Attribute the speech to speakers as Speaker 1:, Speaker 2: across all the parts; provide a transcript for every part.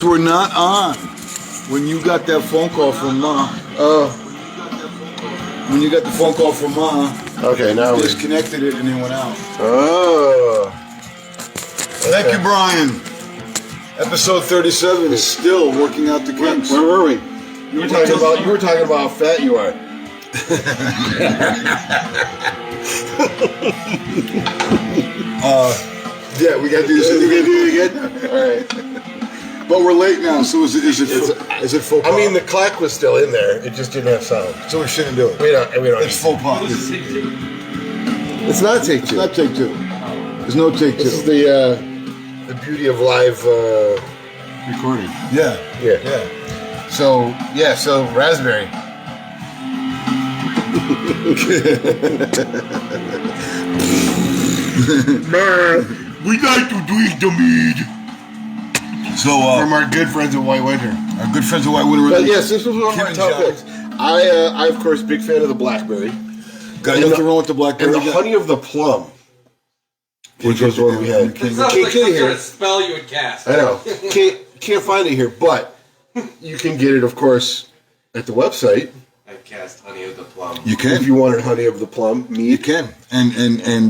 Speaker 1: We're not on when you got that phone call from Ma. When you got the phone call from Ma.
Speaker 2: Okay, now we
Speaker 1: disconnected it and it went out.
Speaker 2: Oh.
Speaker 1: Thank you, Brian. Episode 37 is still working out the kinks.
Speaker 2: Where were we? You were talking about how fat you are.
Speaker 1: Yeah, we gotta do this. We gotta do it again. All right. But we're late now, so is it faux pas?
Speaker 2: I mean, the clack was still in there. It just didn't have sound.
Speaker 1: So we shouldn't do it.
Speaker 2: We don't.
Speaker 1: It's faux pas.
Speaker 2: It's not take two.
Speaker 1: It's not take two. There's no take two.
Speaker 2: This is the beauty of live recording.
Speaker 1: Yeah.
Speaker 2: So raspberry.
Speaker 1: We like to drink the mead. So,
Speaker 2: from our good friends at White Winter.
Speaker 1: Our good friends at White Winter.
Speaker 2: But yes, this was one of my top picks. I of course, big fan of the blackberry.
Speaker 1: Got nothing wrong with the blackberry.
Speaker 2: And the honey of the plum. Which was one we had.
Speaker 3: It sounds like some sort of spell you would cast.
Speaker 2: I know. Can't find it here, but you can get it, of course, at the website.
Speaker 3: I cast honey of the plum.
Speaker 1: You can.
Speaker 2: If you wanted honey of the plum,
Speaker 1: you can. And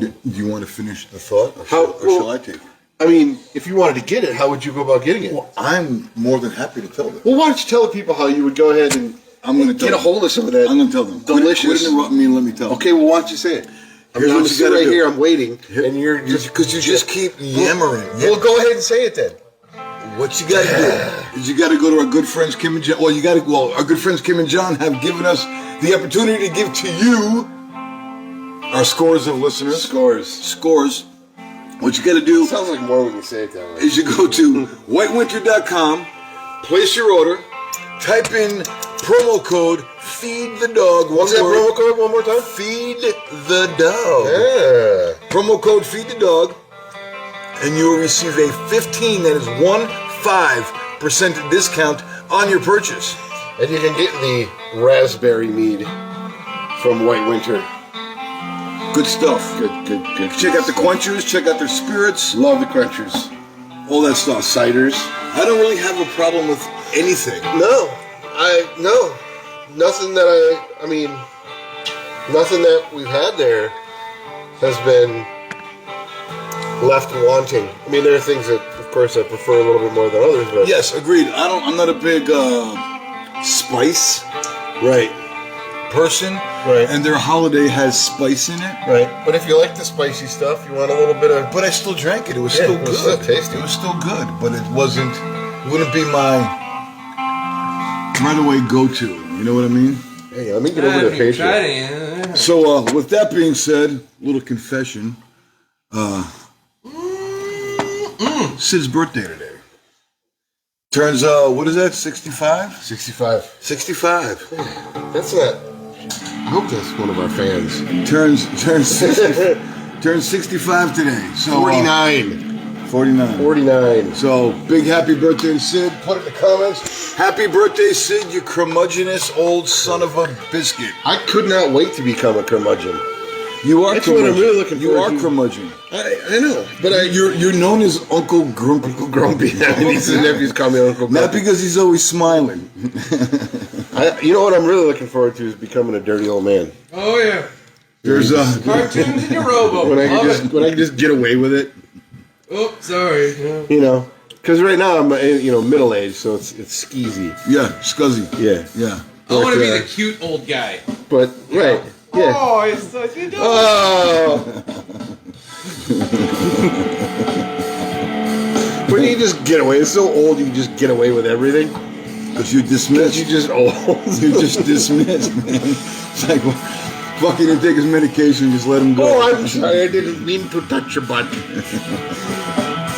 Speaker 1: do you want to finish the thought? Or shall I take it?
Speaker 2: I mean, if you wanted to get it, how would you go about getting it?
Speaker 1: Well, I'm more than happy to tell them.
Speaker 2: Well, why don't you tell the people how you would go ahead and get a hold of some of that?
Speaker 1: I'm going to tell them.
Speaker 2: Delicious.
Speaker 1: Quit interrupting me and let me tell them.
Speaker 2: Okay, well, why don't you say it?
Speaker 1: Here's what
Speaker 2: I'm
Speaker 1: you
Speaker 2: sitting
Speaker 1: gotta
Speaker 2: right
Speaker 1: do.
Speaker 2: here, I'm waiting, and you're just...
Speaker 1: Because you just keep yammering.
Speaker 2: Well, go ahead and say it then.
Speaker 1: What you got to do is you got to go to our good friends Kim and John. Well, our good friends Kim and John have given us the opportunity to give to you our scores of listeners. Scores. What you got to do...
Speaker 2: It sounds like more when you say it that way.
Speaker 1: Is you go to whitewinter.com, place your order, type in promo code Feed the Dog.
Speaker 2: What's that promo code one more time?
Speaker 1: Feed the Dog.
Speaker 2: Yeah.
Speaker 1: Promo code Feed the Dog, and you will receive a 15% discount on your purchase.
Speaker 2: And you can get the raspberry mead from White Winter.
Speaker 1: Good stuff.
Speaker 2: Good.
Speaker 1: Check out the quenchers. Check out their spirits.
Speaker 2: Love the quenchers.
Speaker 1: All that stuff.
Speaker 2: Ciders.
Speaker 1: I don't really have a problem with anything.
Speaker 2: No. Nothing that nothing that we've had there has been left wanting. I mean, there are things that, of course, I prefer a little bit more than others, but...
Speaker 1: Yes, agreed. I'm not a big spice person.
Speaker 2: Right.
Speaker 1: And their holiday has spice in it.
Speaker 2: Right. But if you like the spicy stuff, you want a little bit of...
Speaker 1: But I still drank it. It was still good.
Speaker 2: It was still tasty.
Speaker 1: It was still good, but it wouldn't be my right away go-to. You know what I mean?
Speaker 2: Hey, let me get over to Patreon.
Speaker 1: So, with that being said, little confession. Sid's birthday today. Turns, what is that, 65?
Speaker 2: 65.
Speaker 1: 65.
Speaker 2: That's not... I hope that's one of our fans.
Speaker 1: Turns 65 today. So
Speaker 2: 49.
Speaker 1: 49. So, big happy birthday to Sid. Put it in the comments. Happy birthday, Sid, you curmudgeonous old son of a biscuit.
Speaker 2: I could not wait to become a curmudgeon.
Speaker 1: You are
Speaker 2: That's
Speaker 1: curmudgeon.
Speaker 2: what I'm really looking
Speaker 1: You
Speaker 2: forward
Speaker 1: are
Speaker 2: to.
Speaker 1: curmudgeon.
Speaker 2: I know, but
Speaker 1: You're known as Uncle Grumpy.
Speaker 2: Uncle Grumpy. His nephews call me Uncle Grumpy.
Speaker 1: Not because he's always smiling.
Speaker 2: You know what I'm really looking forward to is becoming a dirty old man.
Speaker 3: Oh, yeah.
Speaker 1: There's
Speaker 3: Cartoons in your robo.
Speaker 2: When I can just get away with it.
Speaker 3: Oh, sorry. Yeah.
Speaker 2: You know, because right now I'm middle aged, so it's skeezy.
Speaker 1: Yeah, scuzzy.
Speaker 2: Yeah.
Speaker 3: I want to be the cute old guy.
Speaker 2: But right. Yeah.
Speaker 3: Oh, it's such a dog.
Speaker 2: Oh. When you just get away, it's so old you just get away with everything.
Speaker 1: Because you're dismissed.
Speaker 2: You're just old.
Speaker 1: You're just dismissed, man. It's like, well, fuck, he didn't take his medication, just let him go.
Speaker 2: Oh, I'm sorry, I didn't mean to touch your butt.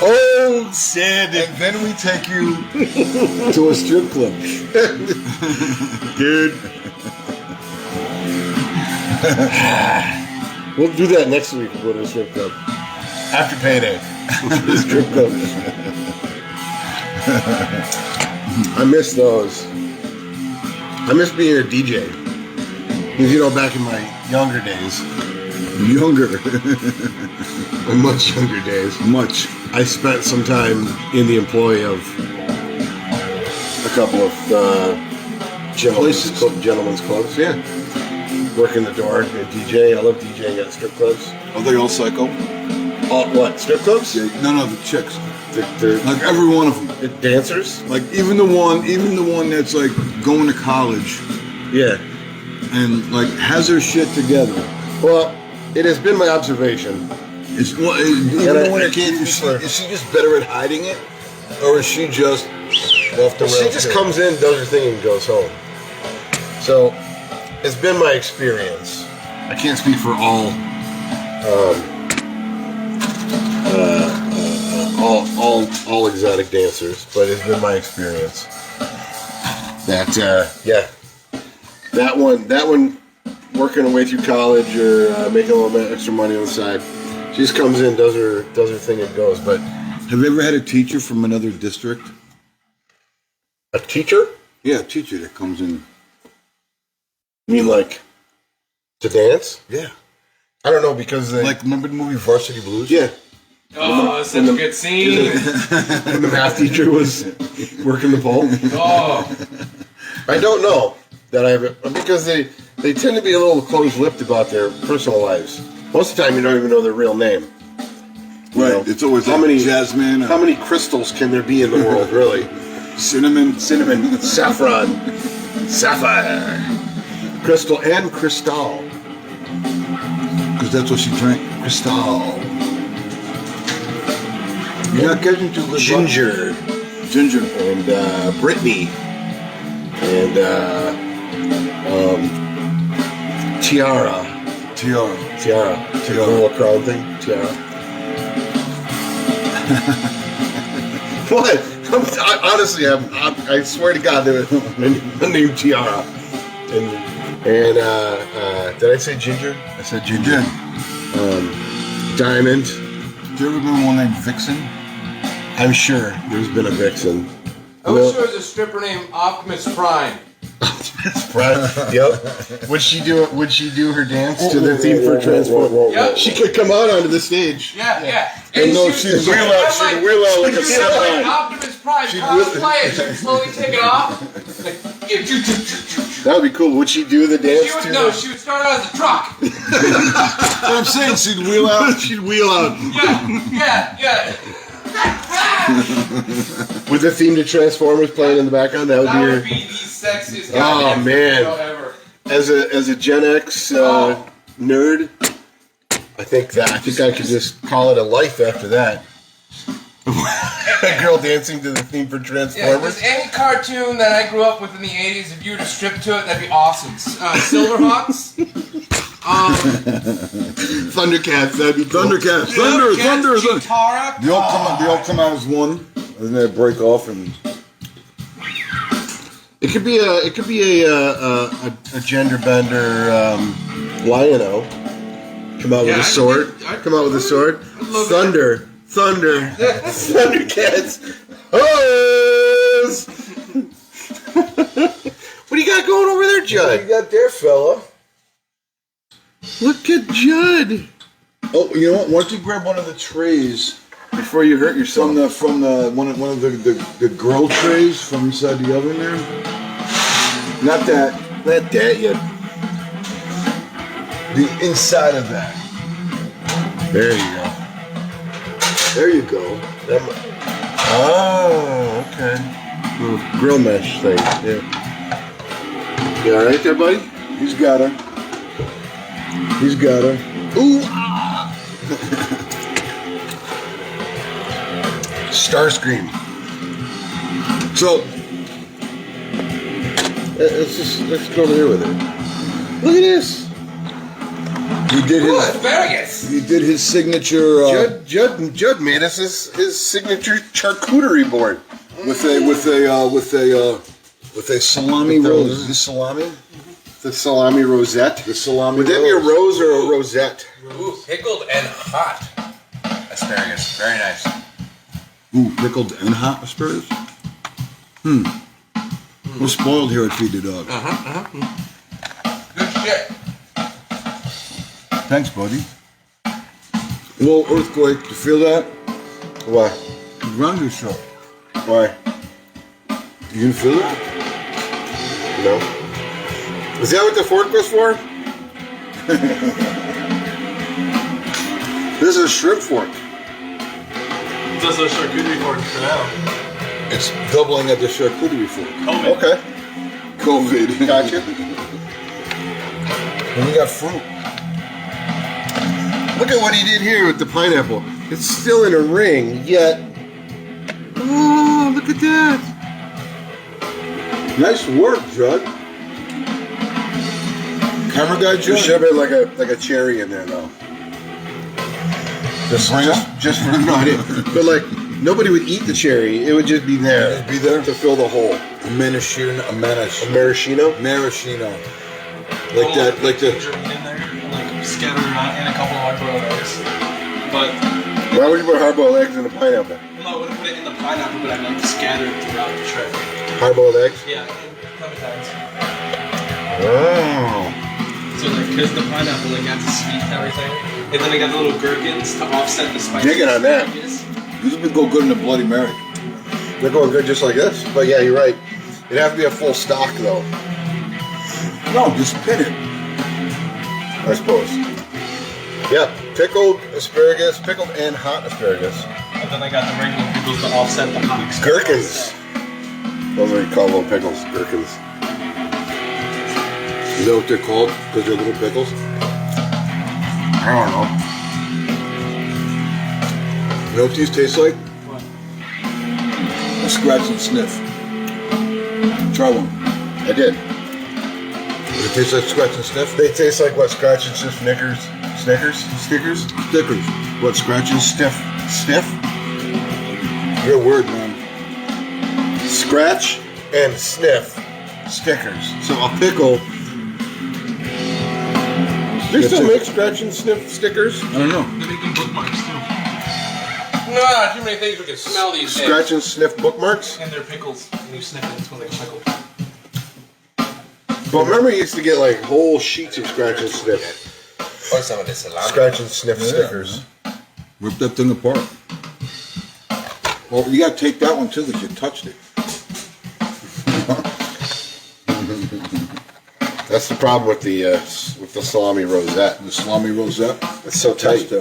Speaker 2: Old Sid.
Speaker 1: And then we take you to a strip club.
Speaker 2: Dude. We'll do that next week. We'll go to the strip club. After payday. The strip club. I miss those. I miss being a DJ. Because, back in my younger days. My much younger days.
Speaker 1: Much.
Speaker 2: I spent some time in the employ of couple of gentlemen's clubs.
Speaker 1: Yeah.
Speaker 2: Working the door, a DJ. I love DJing at strip clubs.
Speaker 1: Are they all psycho?
Speaker 2: What, strip clubs?
Speaker 1: Yeah. No, the chicks.
Speaker 2: They're
Speaker 1: Like every one of them.
Speaker 2: dancers?
Speaker 1: Like even the one that's like going to college
Speaker 2: Yeah.
Speaker 1: and like has her shit together.
Speaker 2: Well, it has been my observation.
Speaker 1: Is she just better at hiding it, or is she just off the rails?
Speaker 2: She just comes in, does her thing, and goes home. So, it's been my experience.
Speaker 1: I can't speak for all
Speaker 2: exotic dancers, but it's been my experience that that one working her way through college or making a little bit extra money on the side, she just comes in, does her thing, and goes. But
Speaker 1: have you ever had a teacher from another district?
Speaker 2: a teacher?
Speaker 1: Yeah, a teacher that comes in.
Speaker 2: You mean like to dance?
Speaker 1: Yeah.
Speaker 2: I don't know because they,
Speaker 1: Like, remember the movie Varsity Blues?
Speaker 2: yeah.
Speaker 3: Oh, that's such a good scene.
Speaker 2: When the math teacher was working the pole.
Speaker 3: Oh,
Speaker 2: I don't know that I have because they tend to be a little closed-lipped about their personal lives. Most of the time, you don't even know their real name. You
Speaker 1: Right.
Speaker 2: know,
Speaker 1: It's always
Speaker 2: how
Speaker 1: like
Speaker 2: many
Speaker 1: Jasmine or
Speaker 2: How many crystals can there be in the world, really?
Speaker 1: cinnamon.
Speaker 2: Saffron, sapphire, crystal, and crystal.
Speaker 1: Because that's what she drank.
Speaker 2: Crystal.
Speaker 1: You're not catching too good.
Speaker 2: Ginger.
Speaker 1: Ginger.
Speaker 2: And Brittany. And Tiara.
Speaker 1: Tiara.
Speaker 2: Tiara. The little crown thing. Tiara. What? Honestly, I swear to God, there was a name Tiara. And did I say Ginger?
Speaker 1: I said Ginger.
Speaker 2: Diamond.
Speaker 1: Do you ever remember one named Vixen?
Speaker 2: I'm sure there's been a Vixen.
Speaker 3: I wish there was a stripper named Optimus Prime.
Speaker 2: Right? Yep. Would she do her dance to the theme for Transport?
Speaker 3: Yep.
Speaker 2: She could come out onto the stage.
Speaker 3: Yeah.
Speaker 1: And no, she'd wheel out. She'd wheel out like a
Speaker 3: Like
Speaker 1: semi.
Speaker 3: Optimus Prime cosplay, and she'd slowly take it off. Like,
Speaker 2: That would be cool. Would she do the dance?
Speaker 3: she would start out as a truck.
Speaker 1: What I'm saying, she'd wheel out.
Speaker 2: She'd wheel out
Speaker 3: Yeah.
Speaker 2: with the theme to Transformers playing in the background. That would
Speaker 3: That
Speaker 2: be
Speaker 3: would
Speaker 2: her.
Speaker 3: be the sexiest
Speaker 2: Oh,
Speaker 3: goddamn
Speaker 2: man.
Speaker 3: show ever.
Speaker 2: As a Gen X nerd, I think I could just call it a life after that. A girl dancing to the theme for
Speaker 3: Yeah,
Speaker 2: Transformers.
Speaker 3: just any cartoon that I grew up with in the 80s, if you were to strip to it, that'd be awesome. Silverhawks.
Speaker 2: Thundercats, that'd be cool.
Speaker 1: Thundercats. Thunder.
Speaker 3: Chitara.
Speaker 1: They all come out as one, and then they break off and.
Speaker 2: It could be a gender bender Lion-O. Come out with a sword. Come out with a sword. Thunder. Thundercats. Hose. What do you got going over there, Judd?
Speaker 1: What you got there, fella?
Speaker 2: Look at Judd.
Speaker 1: Oh, you know what? Why don't you grab one of the trays
Speaker 2: Before you hurt yourself.
Speaker 1: from the one of the grill trays from inside the oven there? Not that.
Speaker 2: Not that yet.
Speaker 1: The inside of that.
Speaker 2: There you go.
Speaker 1: There you go.
Speaker 2: Oh, okay. Little grill mesh thing. Yeah. You all right there, buddy?
Speaker 1: He's got her.
Speaker 2: Ooh. Starscream.
Speaker 1: So
Speaker 2: let's go over here with it. Look at this.
Speaker 1: he did
Speaker 3: Ooh,
Speaker 1: his
Speaker 3: asparagus.
Speaker 1: signature
Speaker 2: Judd made us his signature charcuterie board
Speaker 1: with a salami roll. Is this salami?
Speaker 2: The salami rosette.
Speaker 1: The salami.
Speaker 2: Would that be a rose or a rosette?
Speaker 3: Ooh, pickled and hot asparagus. Very nice.
Speaker 1: Ooh, pickled and hot asparagus. We're spoiled here at Feed the Dog.
Speaker 3: Good shit.
Speaker 1: Thanks, buddy. A little earthquake. You feel that?
Speaker 2: Why?
Speaker 1: Ground yourself.
Speaker 2: Why?
Speaker 1: You can feel it?
Speaker 2: No. Is that what the fork was for? This is a shrimp fork.
Speaker 4: It's also a charcuterie board for now.
Speaker 1: It's doubling at the charcuterie fork.
Speaker 4: COVID.
Speaker 2: Okay.
Speaker 1: COVID.
Speaker 2: Gotcha.
Speaker 1: And we got fruit.
Speaker 2: Look at what he did here with the pineapple. It's still in a ring, yet. Oh, look at that.
Speaker 1: Nice work, Judd. Camera guy,
Speaker 2: There
Speaker 1: Judd.
Speaker 2: should have been like a cherry in there, though. Just for no, I didn't. But like nobody would eat the cherry; it would just be there.
Speaker 1: It'd be there
Speaker 2: to fill the hole.
Speaker 1: A maraschino.
Speaker 2: Maraschino.
Speaker 1: Maraschino. Like that, like the.
Speaker 4: In there, like scattered around, and a couple of hard-boiled eggs. But
Speaker 2: Why would you put hard-boiled eggs in a pineapple?
Speaker 4: no, I wouldn't put it in the pineapple, but I'd like scattered throughout the tray.
Speaker 2: Hard-boiled eggs.
Speaker 4: Yeah, clementines.
Speaker 2: Oh.
Speaker 4: So like, cause the pineapple like adds a sweet to everything, and then I got the little gherkins to offset the spice.
Speaker 2: Digging on that.
Speaker 1: These would go good in a Bloody Mary.
Speaker 2: They're going good just like this. But yeah, you're right. It'd have to be a full stock though.
Speaker 1: No, just pin it.
Speaker 2: I suppose. Yeah, pickled asparagus, pickled and hot asparagus.
Speaker 4: And then I got the regular pickles to offset the hot
Speaker 2: Gherkins. Those are what you call little pickles, gherkins.
Speaker 1: Is that what they're called? Because they're little pickles?
Speaker 2: I don't know.
Speaker 1: You know what these taste like?
Speaker 4: What?
Speaker 1: A scratch and sniff. Try one.
Speaker 2: I did.
Speaker 1: Does it taste like scratch and sniff?
Speaker 2: They taste like what? Scratch and sniff Snickers? Snickers? Stickers?
Speaker 1: Stickers.
Speaker 2: What? Scratch and stiff? Stiff?
Speaker 1: Your word, man.
Speaker 2: Scratch and sniff stickers. So a pickle. They
Speaker 1: That's
Speaker 2: still
Speaker 1: it.
Speaker 2: make scratch and sniff stickers?
Speaker 1: I don't know.
Speaker 4: They're making bookmarks too,
Speaker 3: Nah, too many things we can smell these days.
Speaker 2: Scratch and sniff bookmarks?
Speaker 4: and they're pickles, and you sniff it, it's like a pickle.
Speaker 2: But remember you used to get like whole sheets of scratch and sniff.
Speaker 3: Or some of this salami.
Speaker 2: Scratch and sniff
Speaker 1: Yeah.
Speaker 2: stickers.
Speaker 1: Rip that thing apart. Well, you gotta take that one too because you touched it.
Speaker 2: That's the problem with the salami rosette.
Speaker 1: The salami rosette.
Speaker 2: It's so tight.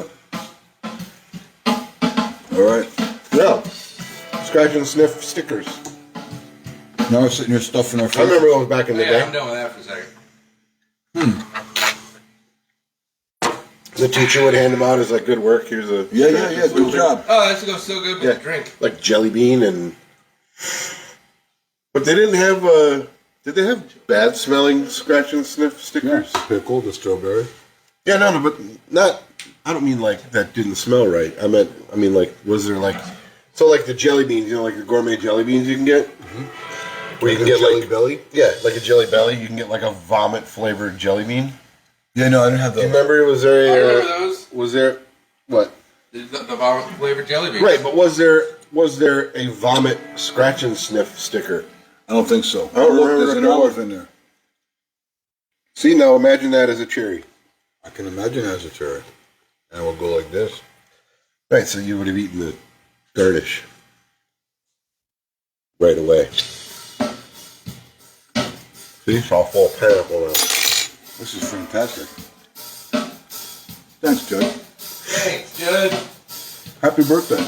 Speaker 1: All right.
Speaker 2: No. Scratch and sniff stickers.
Speaker 1: Now we're sitting here stuffing our face.
Speaker 2: I remember those back in the
Speaker 3: Yeah, I'm
Speaker 2: day.
Speaker 3: done with that for a second.
Speaker 2: The teacher would hand them out as like good work. Here's a
Speaker 1: Yeah. Good job.
Speaker 3: Oh, this goes so good with
Speaker 2: Yeah.
Speaker 3: the drink.
Speaker 2: Like jelly bean and. But they didn't have. Did they have bad smelling scratch and sniff stickers?
Speaker 1: Pickle, the strawberry.
Speaker 2: Yeah, no, but not. I don't mean like that didn't smell right. I mean like, was there like, so like the jelly beans, you know, like the gourmet jelly beans you can get, where you can get
Speaker 1: Jelly
Speaker 2: like
Speaker 1: belly.
Speaker 2: yeah, like a jelly belly. You can get like a vomit flavored jelly bean.
Speaker 1: Yeah, no, I didn't have
Speaker 2: Do you
Speaker 1: those.
Speaker 2: remember? Was there?
Speaker 3: I remember those.
Speaker 2: Was there? What?
Speaker 3: The vomit flavored jelly beans.
Speaker 2: Right, but was there a vomit scratch and sniff sticker?
Speaker 1: I don't think so.
Speaker 2: I don't
Speaker 1: Oh, look,
Speaker 2: remember
Speaker 1: there's
Speaker 2: if
Speaker 1: an
Speaker 2: there
Speaker 1: olive
Speaker 2: was.
Speaker 1: in there.
Speaker 2: See, now imagine that as a cherry.
Speaker 1: I can imagine as a cherry. And it will go like this.
Speaker 2: Right, so you would have eaten the garnish right away. See, it's all full of pineapple now.
Speaker 1: This is fantastic. Thanks, Judd.
Speaker 3: Thanks, Judd.
Speaker 1: Happy birthday.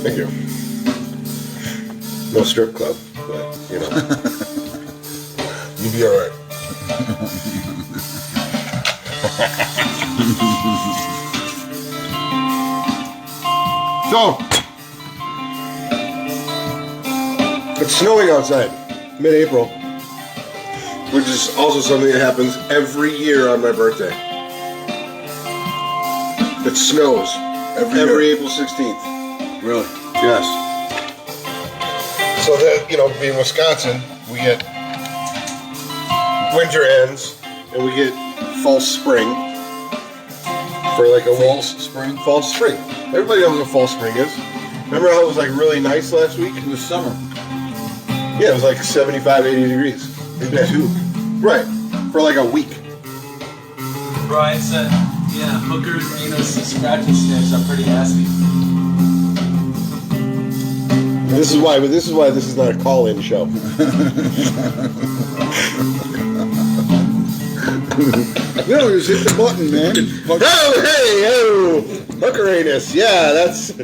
Speaker 2: Thank you. No strip club, but you know, you'd be all right. So, it's snowing outside, mid-April, which is also something that happens every year on my birthday. It snows every April 16th.
Speaker 1: Really?
Speaker 2: Yes. So that, you know, being Wisconsin, we get winter ends and we get false spring for like a
Speaker 1: False
Speaker 2: week.
Speaker 1: spring?
Speaker 2: False spring. Everybody knows what false spring is. Remember how it was like really nice last week?
Speaker 1: It was summer.
Speaker 2: Yeah, it was like 75, 80 degrees.
Speaker 1: 82.
Speaker 2: Right. For like a week.
Speaker 4: Brian said, yeah, hookers, anus, and scratch and sniffs are pretty nasty.
Speaker 2: This is why this is not a call-in show.
Speaker 1: No, just hit the button, man.
Speaker 2: Hooker anus. Yeah, that's...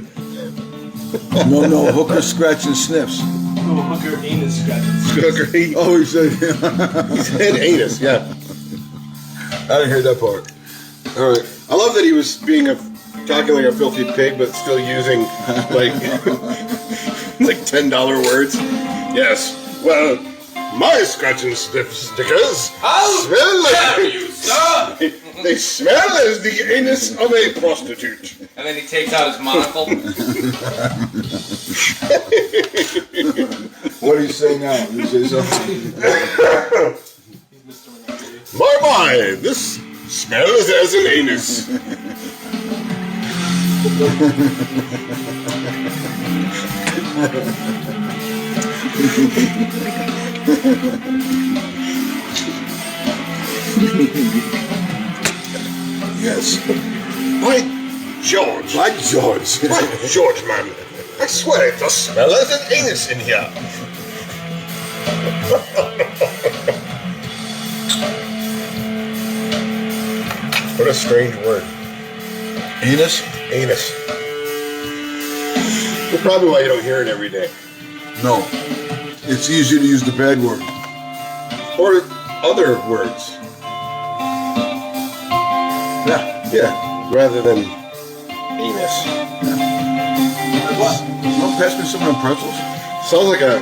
Speaker 1: No, hooker scratch and sniffs.
Speaker 4: Oh, hooker anus scratches.
Speaker 2: Hooker.
Speaker 1: Oh, he said...
Speaker 2: He said anus, yeah.
Speaker 1: I didn't hear that part. All right.
Speaker 2: I love that he was talking like a filthy pig, but still using like like $10 words. Yes. Well, my scratch and sniff stickers smell like they smell as the anus of a prostitute.
Speaker 3: And then he takes out his monocle.
Speaker 1: What do you say now? You say something?
Speaker 2: My, this smells as an anus.
Speaker 1: Yes.
Speaker 2: By George.
Speaker 1: By George.
Speaker 2: By George, man. I swear it does smell as an anus in here. What a strange word.
Speaker 1: Anus?
Speaker 2: Anus. That's probably why you don't hear it every day.
Speaker 1: No. It's easier to use the bad word.
Speaker 2: Or other words. Yeah, rather than anus.
Speaker 1: What? No, pass me some of them pretzels.
Speaker 2: Sounds like a.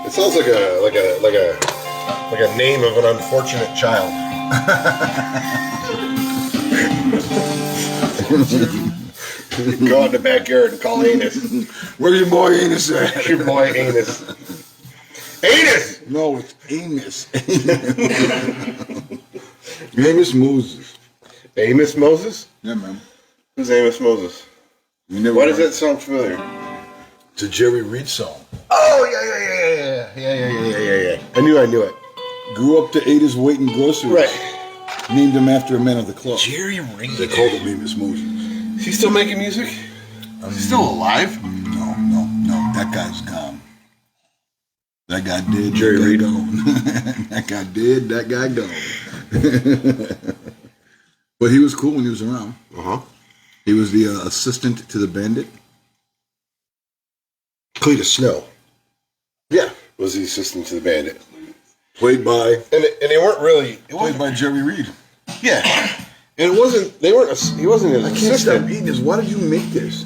Speaker 2: It sounds like a name of an unfortunate child. Go out in the backyard and call anus.
Speaker 1: Where's your boy Anus at?
Speaker 2: Your boy anus. Anus!
Speaker 1: No, it's Amos. Amos Moses.
Speaker 2: Amos Moses?
Speaker 1: Yeah, man.
Speaker 2: Who's Amos Moses?
Speaker 1: You never
Speaker 2: Why does
Speaker 1: heard?
Speaker 2: that sound familiar?
Speaker 1: It's a Jerry Reed song.
Speaker 2: Oh, yeah. I knew it.
Speaker 1: Grew up to Ada's Weight and Groceries.
Speaker 2: Right.
Speaker 1: Named him after a man of the club.
Speaker 2: Jerry Reed.
Speaker 1: They called him Amos Moses.
Speaker 2: Is he still making music? Is he still alive?
Speaker 1: No. That guy's gone. That guy did.
Speaker 2: Jerry Reed.
Speaker 1: That guy did. That guy gone. But he was cool when he was around.
Speaker 2: Uh-huh.
Speaker 1: He was the assistant to the Bandit.
Speaker 2: Cletus Snow. Yeah. Was the assistant to the Bandit.
Speaker 1: Played by
Speaker 2: And they weren't really...
Speaker 1: played by Jerry Reed.
Speaker 2: Yeah. And it wasn't... He wasn't his
Speaker 1: I can't
Speaker 2: assistant.
Speaker 1: stop eating this. Why did you make this?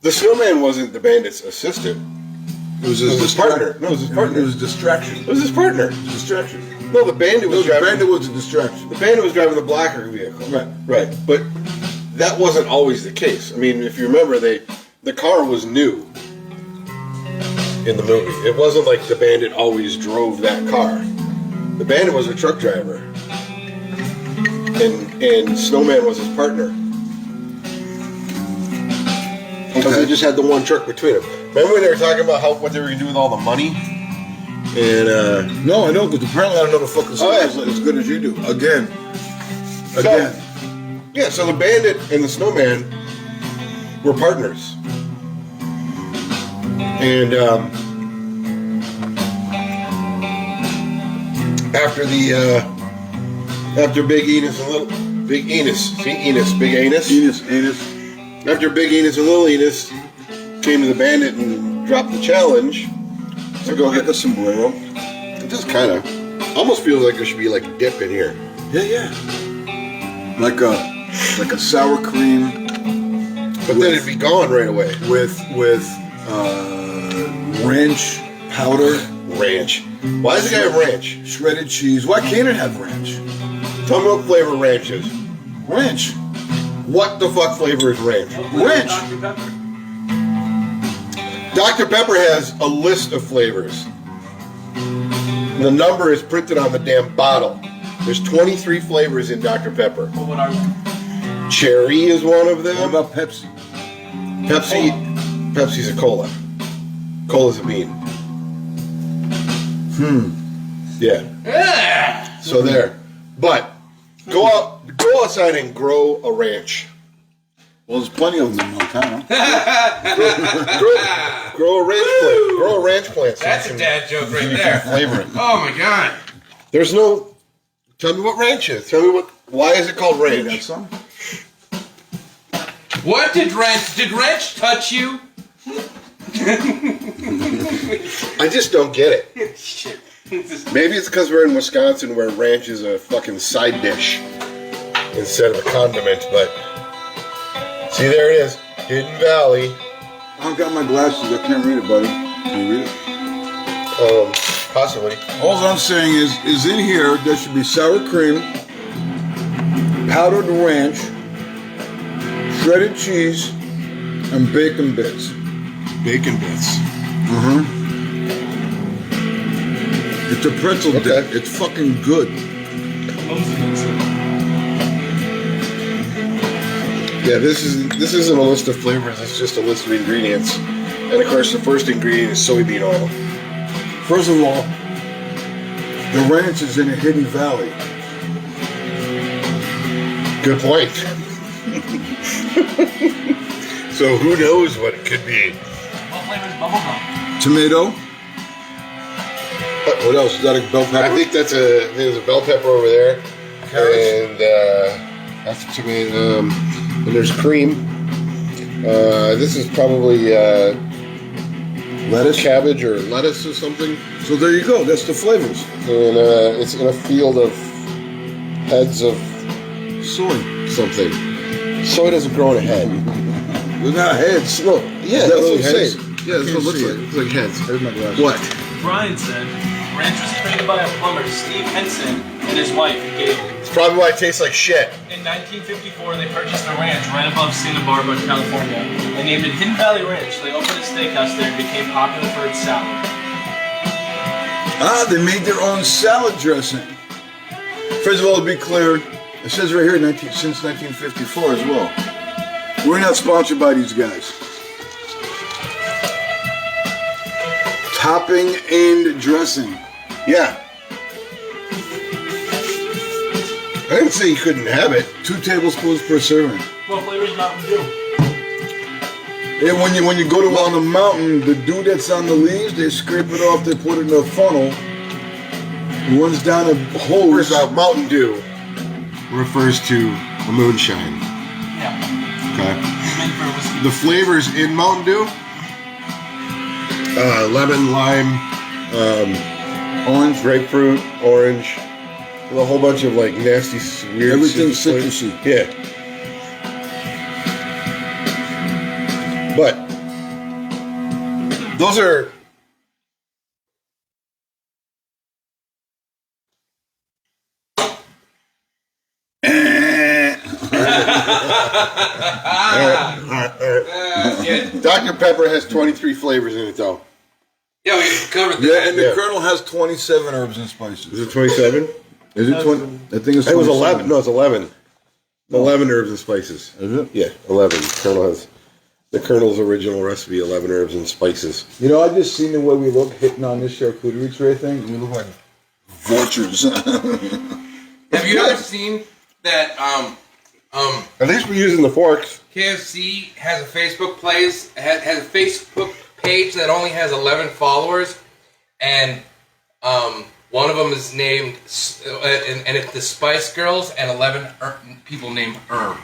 Speaker 2: The Snowman wasn't the Bandit's assistant. It was his partner. No, it was his partner.
Speaker 1: It was a distraction.
Speaker 2: It was his partner.
Speaker 1: Distraction.
Speaker 2: No, the Bandit was
Speaker 1: The
Speaker 2: driving...
Speaker 1: Bandit was a distraction.
Speaker 2: The Bandit was driving the Blacker vehicle. Right. But that wasn't always the case. I mean, if you remember, the car was new in the movie. It wasn't like the Bandit always drove that car. The Bandit was a truck driver. And Snowman was his partner. Because they just had the one truck between them. Remember when they were talking about what they were going to do with all the money? And,
Speaker 1: No, I know, because apparently I don't know the fucking song as good as you do. Again.
Speaker 2: Yeah, so the Bandit and the Snowman were partners. And after Big Enos and Little Big Enos, see Enos, Big Enos.
Speaker 1: Enos.
Speaker 2: After Big Enos and Little Enos came to the Bandit and dropped the challenge to go get
Speaker 1: the sombrero.
Speaker 2: It just kind of almost feels like there should be like a dip in here.
Speaker 1: Yeah. Like a sour cream.
Speaker 2: But then it'd be gone right away.
Speaker 1: With ranch powder.
Speaker 2: Ranch. Why does it have ranch?
Speaker 1: Shredded cheese. Why can't it have ranch?
Speaker 2: Tell me what flavor ranch is.
Speaker 1: Ranch.
Speaker 2: What the fuck flavor is ranch?
Speaker 1: Ranch.
Speaker 2: Dr. Pepper has a list of flavors. The number is printed on the damn bottle. There's 23 flavors in Dr. Pepper.
Speaker 4: Well, what are we?
Speaker 2: Cherry is one of them.
Speaker 1: What about Pepsi?
Speaker 2: Pepsi's a cola. Cola's a bean. Yeah. So there. But go outside and grow a ranch.
Speaker 1: Well, there's plenty of them in Montana.
Speaker 2: Grow a ranch plant. Grow a ranch plant.
Speaker 3: That's a dad joke right there.
Speaker 2: Flavor it.
Speaker 3: Oh my god.
Speaker 2: There's no. Tell me what ranch is. Tell me what. Why is it called
Speaker 1: You got
Speaker 2: ranch?
Speaker 1: some?
Speaker 3: What did Ranch touch you?
Speaker 2: I just don't get it.
Speaker 3: Shit.
Speaker 2: Maybe it's because we're in Wisconsin where ranch is a fucking side dish instead of a condiment, but see, there it is. Hidden Valley.
Speaker 1: I've got my glasses. I can't read it, buddy. Can you read it?
Speaker 2: Possibly.
Speaker 1: All I'm saying is in here, there should be sour cream, powdered ranch, shredded cheese, and bacon bits.
Speaker 2: Bacon bits.
Speaker 1: It's a pretzel dip.
Speaker 2: Okay.
Speaker 1: It's fucking good.
Speaker 2: Yeah, this isn't a list of flavors. It's just a list of ingredients. And of course, the first ingredient is soybean oil.
Speaker 1: First of all, the ranch is in a hidden valley.
Speaker 2: Good point. So who knows what it could be?
Speaker 4: What flavor is bubblegum?
Speaker 1: Tomato. What else? Is that a bell pepper?
Speaker 2: I think there's a bell pepper over there.
Speaker 1: Carrots.
Speaker 2: And that's a tomato. And there's cream. This is probably
Speaker 1: lettuce.
Speaker 2: cabbage or lettuce or something.
Speaker 1: So there you go. That's the flavors.
Speaker 2: And it's in a field of heads of
Speaker 1: Soy.
Speaker 2: something. Soy doesn't grow in a head.
Speaker 1: They're not heads.
Speaker 2: No, yeah,
Speaker 1: Is that
Speaker 2: that's what
Speaker 1: really
Speaker 2: I'm
Speaker 1: heads?
Speaker 2: saying. Yeah, that's what it looks like. It looks like heads.
Speaker 1: Here's my glasses.
Speaker 2: What?
Speaker 4: Brian said, ranch was created by a plumber, Steve Henson, and his wife, Gail.
Speaker 2: It's probably why it tastes like shit.
Speaker 4: In 1954, they purchased a ranch right above Santa Barbara, California, and named it Hidden Valley Ranch. They opened a steakhouse there and became popular for its salad.
Speaker 1: Ah, they made their own salad dressing. First of all, to be clear, it says right here since 1954 as well. We're not sponsored by these guys. Topping and dressing.
Speaker 2: Yeah. I didn't say you couldn't have it.
Speaker 1: 2 tablespoons per serving.
Speaker 4: What flavors Mountain Dew?
Speaker 1: And when you go to on the mountain, the dew that's on the leaves, they scrape it off, they put it in a funnel, it runs down a hose.
Speaker 2: First off, Mountain Dew refers to a moonshine.
Speaker 4: Yeah.
Speaker 2: Okay.
Speaker 4: It's made for whiskey.
Speaker 2: The flavors in Mountain Dew: lemon, lime,
Speaker 1: Orange.
Speaker 2: grapefruit, orange, and a whole bunch of like nasty, weird.
Speaker 1: Everything's
Speaker 2: citrus
Speaker 1: citrusy.
Speaker 2: flavors. Yeah. But those are. Dr. Pepper has 23 flavors in it, though.
Speaker 3: Yeah, we covered that.
Speaker 1: Yeah, and the
Speaker 2: Yeah.
Speaker 1: Colonel has 27 herbs and spices.
Speaker 2: Is it 27?
Speaker 1: Is it 20? I think it's 27.
Speaker 2: It was 11. No, it's 11. 11 herbs and spices.
Speaker 1: Is it?
Speaker 2: Yeah, 11. The Colonel's original recipe, 11 herbs and spices.
Speaker 1: You know, I just seen the way we look hitting on this charcuterie tray thing. We look like vultures.
Speaker 3: Have you ever seen that
Speaker 2: At least we're using the forks.
Speaker 3: KFC has a Facebook has a Facebook page that only has 11 followers, and one of them is named and it's the Spice Girls, and 11 people named Herb.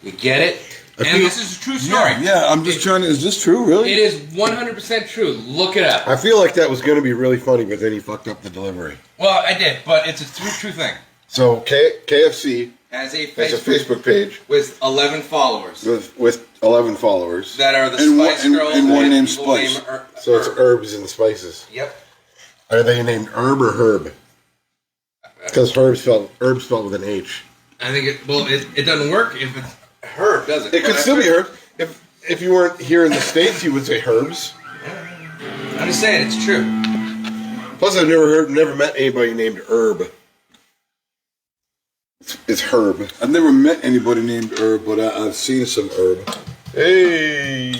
Speaker 3: You get it? And this is a true story.
Speaker 1: Yeah, I'm just trying to. Is this true, really?
Speaker 3: It is 100% true. Look it up.
Speaker 2: I feel like that was going to be really funny, but then he fucked up the delivery.
Speaker 3: Well, I did, but it's a true thing.
Speaker 2: So KFC
Speaker 3: Has a
Speaker 2: has a Facebook page
Speaker 3: with 11 followers
Speaker 2: with 11 followers.
Speaker 3: that are the
Speaker 1: And one-
Speaker 3: Spice
Speaker 1: and-
Speaker 3: Girls
Speaker 1: and one named
Speaker 3: people
Speaker 1: Spice.
Speaker 3: named
Speaker 2: So it's herbs and spices.
Speaker 3: Yep.
Speaker 2: Are they named Herb or Herb? Because herb spelled with an H.
Speaker 3: I think it doesn't work if it's Herb, does it?
Speaker 2: It could still be herb. If you weren't here in the States, you would say herbs.
Speaker 3: I'm just saying it's true.
Speaker 2: Plus, I've never met anybody named Herb. It's Herb.
Speaker 1: I've never met anybody named Herb, but I've seen some herb.
Speaker 2: Hey,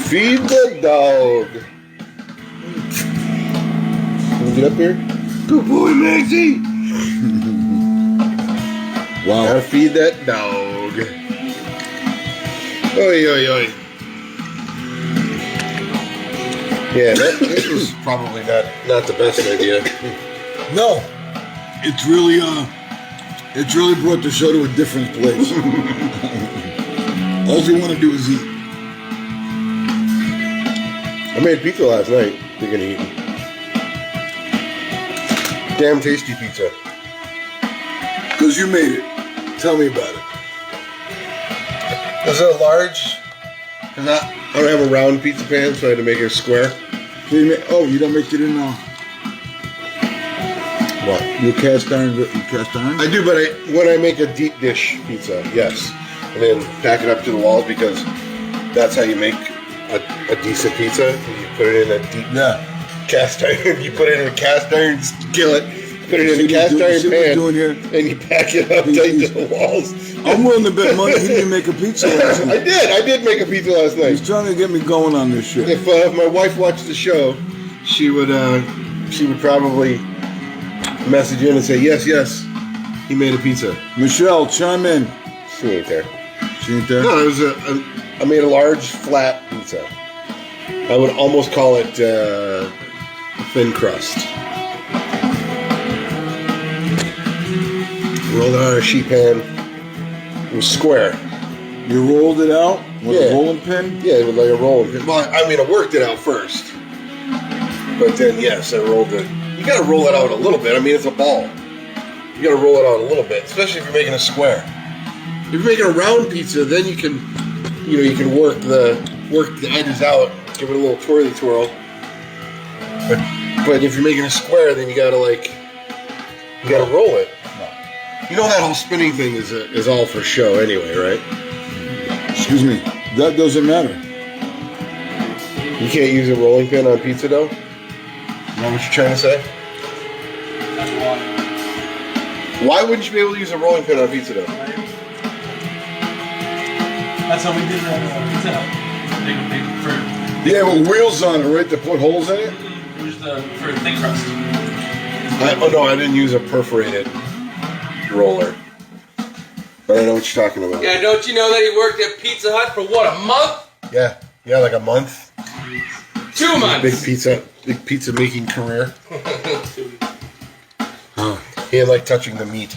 Speaker 2: feed the dog. Can we get up here? Good boy, Maxie.
Speaker 1: Wow.
Speaker 2: Gotta feed that dog. Oi, oi, oi. Yeah, this was probably not the best idea.
Speaker 1: No, it's really brought the show to a different place. All we want to do is eat.
Speaker 2: I made pizza last night. You're gonna eat. Damn tasty pizza.
Speaker 1: Because you made it. Tell me about it.
Speaker 2: Is it a large? Cause I don't have a round pizza pan, so I had to make it a square.
Speaker 1: So you don't make it in
Speaker 2: What?
Speaker 1: your cast iron?
Speaker 2: I do, but when I make a deep dish pizza, yes, and then pack it up to the walls because that's how you make a decent pizza. You put it in a deep cast iron. You put it in a cast iron skillet. Put it in a cast iron pan, and you pack it up tight to the walls.
Speaker 1: I'm willing to bet money he didn't make a pizza last night.
Speaker 2: I did make a pizza last night.
Speaker 1: He's trying to get me going on this shit.
Speaker 2: If my wife watched the show, she would probably message in and say, yes, he made a pizza.
Speaker 1: Michelle, chime in.
Speaker 2: She ain't there.
Speaker 1: She ain't there?
Speaker 2: No, it was I made a large flat pizza. I would almost call it thin crust. Rolled it on a sheet pan. It was square.
Speaker 1: You rolled it out with a rolling pin?
Speaker 2: Yeah, with like a rolling pin. Well, I worked it out first. But then, yes, I rolled it. You gotta roll it out a little bit. I mean, it's a ball. You gotta roll it out a little bit, especially if you're making a square. If you're making a round pizza, then you can work the edges out, give it a little twirly twirl. But if you're making a square, then you gotta roll it. You know that whole spinning thing is all for show anyway, right?
Speaker 1: Excuse me. That doesn't matter.
Speaker 2: You can't use a rolling pin on pizza dough? Is that what you're trying to say?
Speaker 4: That's why.
Speaker 2: Why wouldn't you be able to use a rolling pin on pizza dough?
Speaker 4: That's how we did pizza Hut.
Speaker 1: Yeah, with wheels on it, right? To put holes in it?
Speaker 4: It was for thick crust.
Speaker 2: I didn't use a perforated roller. But I know what you're talking about.
Speaker 3: Yeah, don't you know that he worked at Pizza Hut for what, a month?
Speaker 2: Yeah, like a month.
Speaker 3: 2 months.
Speaker 2: Big pizza making career. He didn't like touching the meat.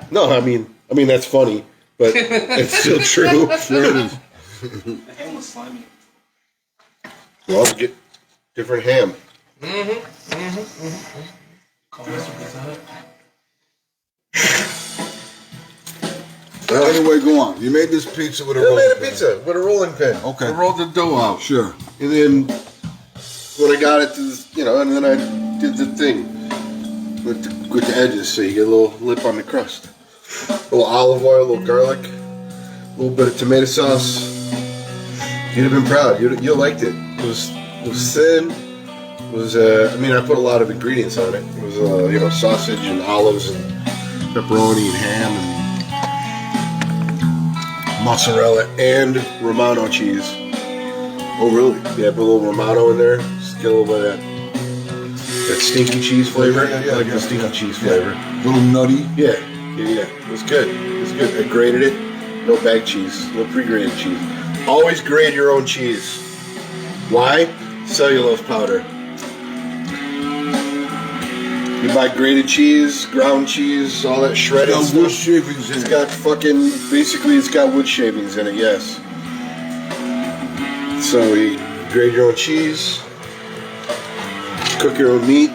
Speaker 2: No, I mean that's funny, but it's still true. Sure it is.
Speaker 4: The ham was slimy.
Speaker 2: Well, get different ham.
Speaker 4: Call Mr. Pizza Hut.
Speaker 1: Anyway, go on. You made this pizza with a
Speaker 2: I
Speaker 1: rolling
Speaker 2: made a
Speaker 1: pin.
Speaker 2: pizza with a rolling pin.
Speaker 1: Okay.
Speaker 2: I rolled the dough out.
Speaker 1: Sure.
Speaker 2: And then when I got it to this, and then I did the thing with the edges, so you get a little lip on the crust. A little olive oil, a little garlic, a little bit of tomato sauce. You'd have been proud. You liked it. It was thin. It was I put a lot of ingredients on it. It was sausage and olives and pepperoni and ham and mozzarella and Romano cheese.
Speaker 1: Oh, really?
Speaker 2: Yeah, put a little Romano in there. Just get a little bit of that stinky cheese flavor.
Speaker 1: Yeah,
Speaker 2: I like the stinky cheese flavor.
Speaker 1: A little nutty.
Speaker 2: Yeah. It was good. I grated it. No bag cheese. No pre-grated cheese. Always grate your own cheese. Why? Cellulose powder. You buy grated cheese, ground cheese, all that shredded
Speaker 1: It's got
Speaker 2: stuff.
Speaker 1: wood shavings in
Speaker 2: It's
Speaker 1: it.
Speaker 2: got it's got wood shavings in it, yes. So you grate your own cheese, cook your own meat,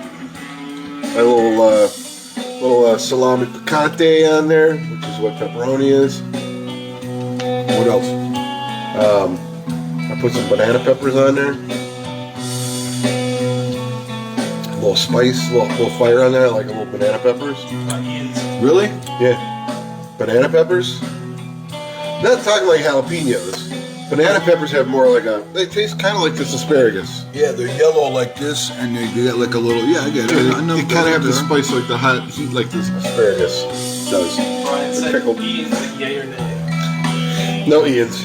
Speaker 2: a little salami picante on there, which is what pepperoni is.
Speaker 1: What else?
Speaker 2: I put some banana peppers on there. A little spice, a little fire on there, like a little banana peppers.
Speaker 4: Ian's.
Speaker 1: Really?
Speaker 2: Yeah. Banana peppers? Not talking like jalapenos. Banana peppers have more they taste kind of like this asparagus.
Speaker 1: Yeah, they're yellow like this, and they get like a little. Yeah, I get it. I know
Speaker 2: They kind of have the spice like the hot heat like this asparagus does.
Speaker 4: Brian said
Speaker 2: Pickled.
Speaker 4: Ian's, yay or nay.
Speaker 2: No Ian's.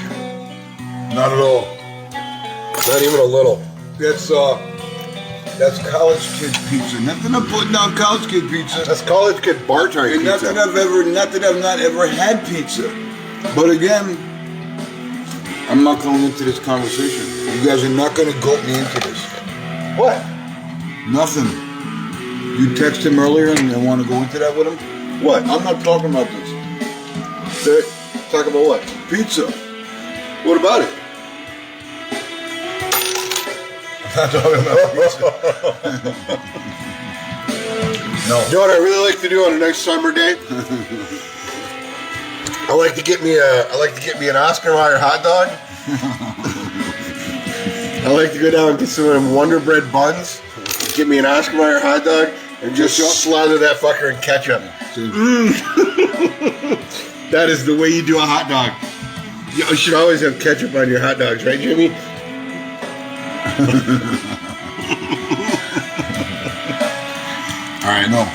Speaker 1: Not at all.
Speaker 2: Not even a little.
Speaker 1: That's That's college kid pizza. Nothing I'm putting down college kid pizza.
Speaker 2: That's college kid bar type
Speaker 1: And
Speaker 2: pizza.
Speaker 1: not that I've not ever had pizza. But again, I'm not going into this conversation. You guys are not going to goat me into this.
Speaker 2: What?
Speaker 1: Nothing. You text him earlier and want to go into that with him?
Speaker 2: What?
Speaker 1: I'm not talking about this.
Speaker 2: Talk about what?
Speaker 1: Pizza.
Speaker 2: What about it?
Speaker 1: I'm not talking about pizza. No.
Speaker 2: You know what I really like to do on a nice summer day? I like to get me an Oscar Mayer hot dog. I like to go down and get some of them Wonder Bread buns. Get me an Oscar Mayer hot dog and just slather that fucker in ketchup. That is the way you do a hot dog. You should always have ketchup on your hot dogs, right, Jimmy? All right,
Speaker 1: No.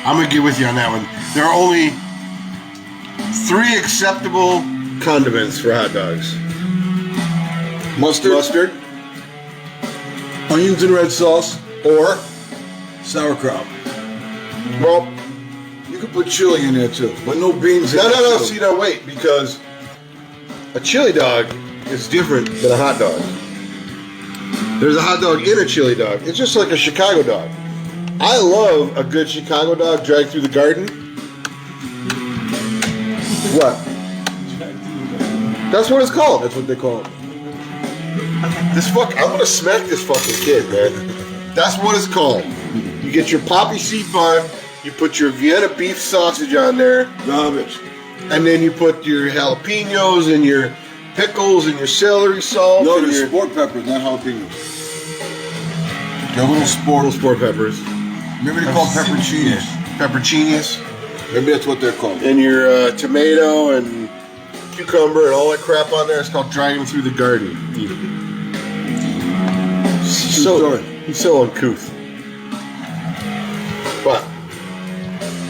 Speaker 2: I'm gonna get with you on that one. There are only 3 acceptable condiments for hot dogs:
Speaker 1: Mustard, onions and red sauce, or sauerkraut.
Speaker 2: Well,
Speaker 1: You could put chili in there too, but no beans.
Speaker 2: no.
Speaker 1: in it.
Speaker 2: See, now wait, because a chili dog is different than a hot dog. There's a hot dog in a chili dog. It's just like a Chicago dog. I love a good Chicago dog dragged through the garden. What? That's what it's called.
Speaker 1: That's what they call it.
Speaker 2: I'm gonna smack this fucking kid, man. That's what it's called. You get your poppy seed bun, you put your Vienna beef sausage on there,
Speaker 1: Garbage.
Speaker 2: and then you put your jalapenos and your pickles and your celery salt.
Speaker 1: No,
Speaker 2: and
Speaker 1: they're
Speaker 2: your
Speaker 1: sport peppers, not jalapenos. They're little sport
Speaker 2: peppers.
Speaker 1: Maybe they call pepperoncinis.
Speaker 2: Pepperoncinis.
Speaker 1: Maybe that's what they're called.
Speaker 2: And your tomato and cucumber and all that crap on there. It's called dragging them through the garden. Eat it. He's so uncouth. But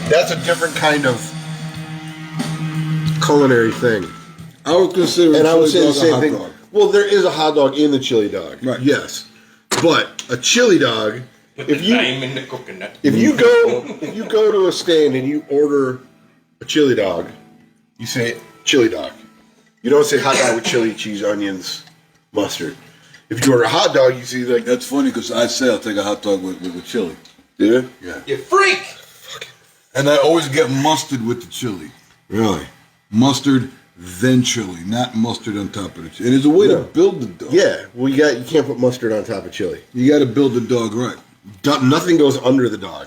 Speaker 2: that's a different kind of culinary thing.
Speaker 1: I would consider
Speaker 2: And I would say the
Speaker 1: chili dog a
Speaker 2: same
Speaker 1: hot
Speaker 2: thing.
Speaker 1: dog.
Speaker 2: Well, there is a hot dog in the chili dog.
Speaker 1: Right.
Speaker 2: Yes. But a chili dog,
Speaker 3: Put
Speaker 2: if
Speaker 3: the
Speaker 2: you
Speaker 3: lime in the coconut.
Speaker 2: if you go to a stand and you order a chili dog, you say chili dog. You don't say hot dog with chili, cheese, onions, mustard. If you order a hot dog, you see like
Speaker 1: That's funny because I say I'll take a hot dog with chili.
Speaker 2: yeah.
Speaker 1: Yeah.
Speaker 3: You freak!
Speaker 1: And I always get mustard with the chili.
Speaker 2: Really?
Speaker 1: Mustard, then chili, not mustard on top of the chili. And there's a way to build the dog.
Speaker 2: Yeah. Well, you can't put mustard on top of chili.
Speaker 1: You got to build the dog right.
Speaker 2: Nothing goes under the dog.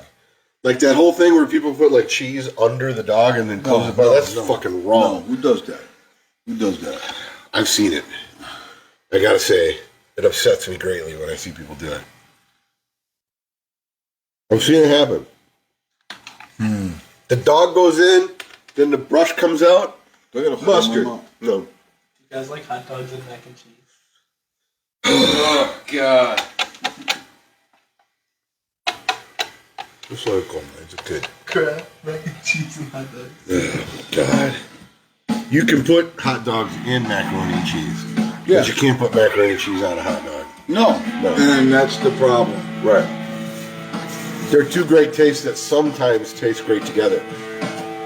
Speaker 2: Like that whole thing where people put like cheese under the dog and then close it. That's fucking
Speaker 1: No,
Speaker 2: wrong.
Speaker 1: who does that? Who does that?
Speaker 2: I've seen it. I gotta say, it upsets me greatly when I see people do it. I've seen it happen. The dog goes in, then the brush comes out.
Speaker 1: They're gonna
Speaker 2: Mustard.
Speaker 1: them out.
Speaker 2: No.
Speaker 4: You guys like hot dogs and mac and cheese?
Speaker 3: Oh, God.
Speaker 2: That's what I call mine. It's good.
Speaker 4: Crap, mac and cheese and hot dogs.
Speaker 2: Oh, God. You can put hot dogs in macaroni and cheese.
Speaker 1: Yeah.
Speaker 2: But you can't put macaroni and cheese on a hot dog.
Speaker 1: No. And that's the problem.
Speaker 2: Right. They're two great tastes that sometimes taste great together.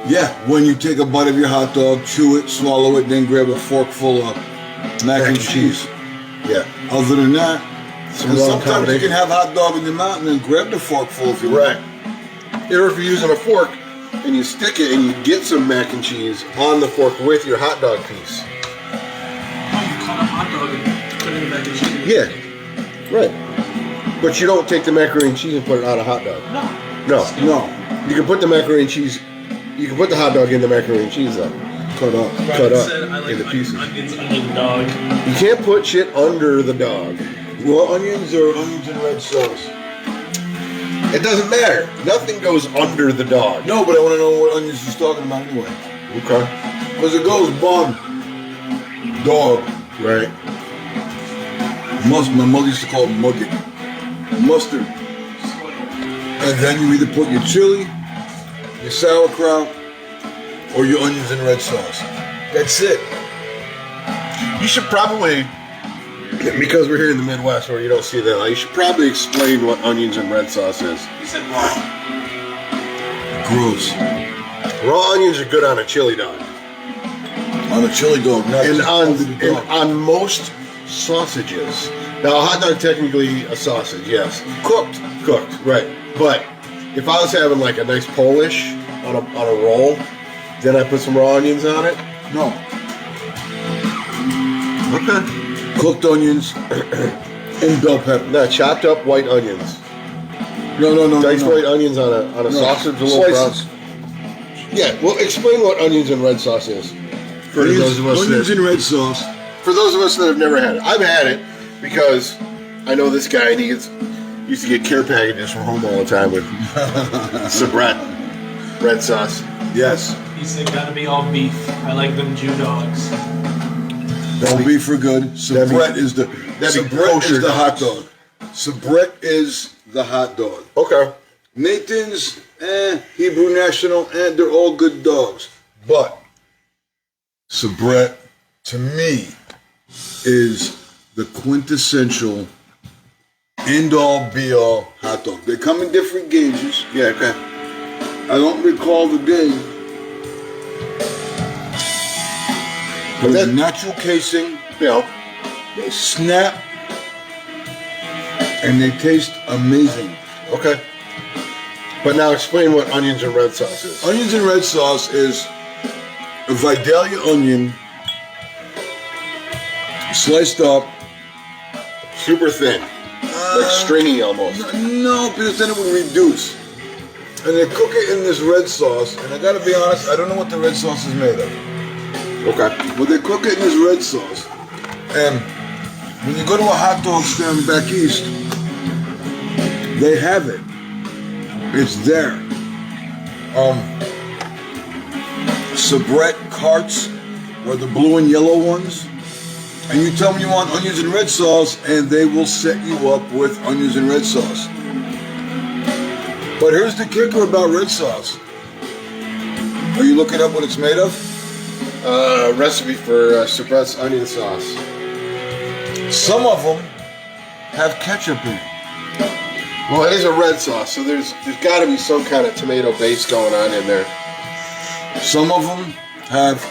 Speaker 1: Yeah, when you take a bite of your hot dog, chew it, swallow it, then grab a fork full of mac and cheese.
Speaker 2: Yeah.
Speaker 1: Other than that,
Speaker 2: Some
Speaker 1: and
Speaker 2: wrong
Speaker 1: sometimes you
Speaker 2: combination.
Speaker 1: can have hot dog in your mouth and then grab the fork full if you
Speaker 2: Right.
Speaker 1: want.
Speaker 2: Or if you're using a fork and you stick it and you get some mac and cheese on the fork with your hot dog piece.
Speaker 4: Oh, you cut a hot dog and put it in the mac and cheese.
Speaker 2: Yeah. Right. But you don't take the macaroni and cheese and put it on a hot dog.
Speaker 4: No.
Speaker 2: No.
Speaker 1: No,
Speaker 2: You can put the macaroni and cheese. You can put the hot dog in the macaroni and cheese though.
Speaker 1: cut up.
Speaker 2: Cut up
Speaker 4: Said I like
Speaker 2: in the pieces.
Speaker 4: onions under the dog.
Speaker 2: You can't put shit under the dog.
Speaker 1: Well, onions or onions and red sauce?
Speaker 2: It doesn't matter. Nothing goes under the dog.
Speaker 1: No, but I want to know what onions he's talking about anyway.
Speaker 2: Okay.
Speaker 1: Because it goes bun, dog,
Speaker 2: Right.
Speaker 1: my mother used to call it mugget, mustard. And then you either put your chili, your sauerkraut, or your onions and red sauce. That's it.
Speaker 2: You should probably Because we're here in the Midwest where you don't see that, you should probably explain what onions and red sauce is.
Speaker 4: He said raw.
Speaker 1: Gross.
Speaker 2: Raw onions are good on a chili dog.
Speaker 1: On a chili dog, not
Speaker 2: And
Speaker 1: just
Speaker 2: on,
Speaker 1: over the dog.
Speaker 2: on most sausages. Now, a hot dog technically a sausage, yes.
Speaker 1: Cooked.
Speaker 2: Cooked, right. But if I was having like a nice Polish on a roll, then I put some raw onions on it.
Speaker 1: No.
Speaker 2: Okay.
Speaker 1: Cooked onions and bell pepper.
Speaker 2: No, chopped up white onions.
Speaker 1: No.
Speaker 2: Diced white onions on a sausage, a little brown.
Speaker 1: Slices.
Speaker 2: Yeah, well, explain what onions and red sauce is. For those of us
Speaker 1: Onions
Speaker 2: that,
Speaker 1: and red sauce.
Speaker 2: for those of us that have never had it. I've had it because I know this guy and he used to get care packages from home all the time with Sabret red sauce.
Speaker 1: Yes.
Speaker 4: He said, gotta be all beef. I like them Jew dogs.
Speaker 1: That'll be for good. Sabret is the
Speaker 2: that'd be
Speaker 1: Sabret
Speaker 2: kosher
Speaker 1: is the hot
Speaker 2: dogs.
Speaker 1: dog. Sabret is the hot dog.
Speaker 2: Okay.
Speaker 1: Nathan's, Hebrew National, they're all good dogs. But Sabret, to me, is the quintessential end-all, be-all hot dog. They come in different gauges.
Speaker 2: Yeah, okay.
Speaker 1: I don't recall the gauge. But
Speaker 2: that-
Speaker 1: the natural casing,
Speaker 2: Yeah.
Speaker 1: they snap, and they taste amazing.
Speaker 2: Okay. But now explain what onions and red sauce is.
Speaker 1: Onions and red sauce is a Vidalia onion sliced up.
Speaker 2: Super thin. Like stringy almost.
Speaker 1: No, because then it would reduce. And they cook it in this red sauce, and I gotta be honest, I don't know what the red sauce is made of.
Speaker 2: Okay.
Speaker 1: But they cook it in this red sauce. And when you go to a hot dog stand back east, they have it. It's there. Sabret carts are the blue and yellow ones. And you tell them you want onions and red sauce, and they will set you up with onions and red sauce. But here's the kicker about red sauce. Are you looking up what it's made of?
Speaker 2: Recipe for Sabret's onion sauce.
Speaker 1: Some of them have ketchup in it.
Speaker 2: Well, it is a red sauce, so there's got to be some kind of tomato base going on in there.
Speaker 1: Some of them have